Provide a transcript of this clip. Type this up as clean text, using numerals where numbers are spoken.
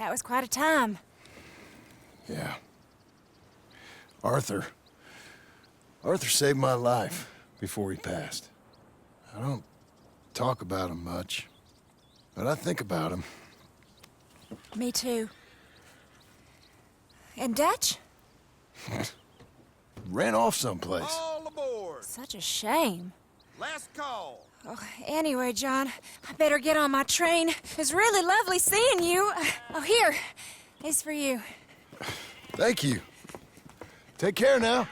That was quite a time. Yeah. Arthur saved my life before he passed. I don't talk about him much, but I think about him. Me too. And Dutch? Ran off someplace. All aboard! Such a shame. Last call! Oh, anyway, John, I better get on my train. It was really lovely seeing you. Oh, here. It's for you. Thank you. Take care now.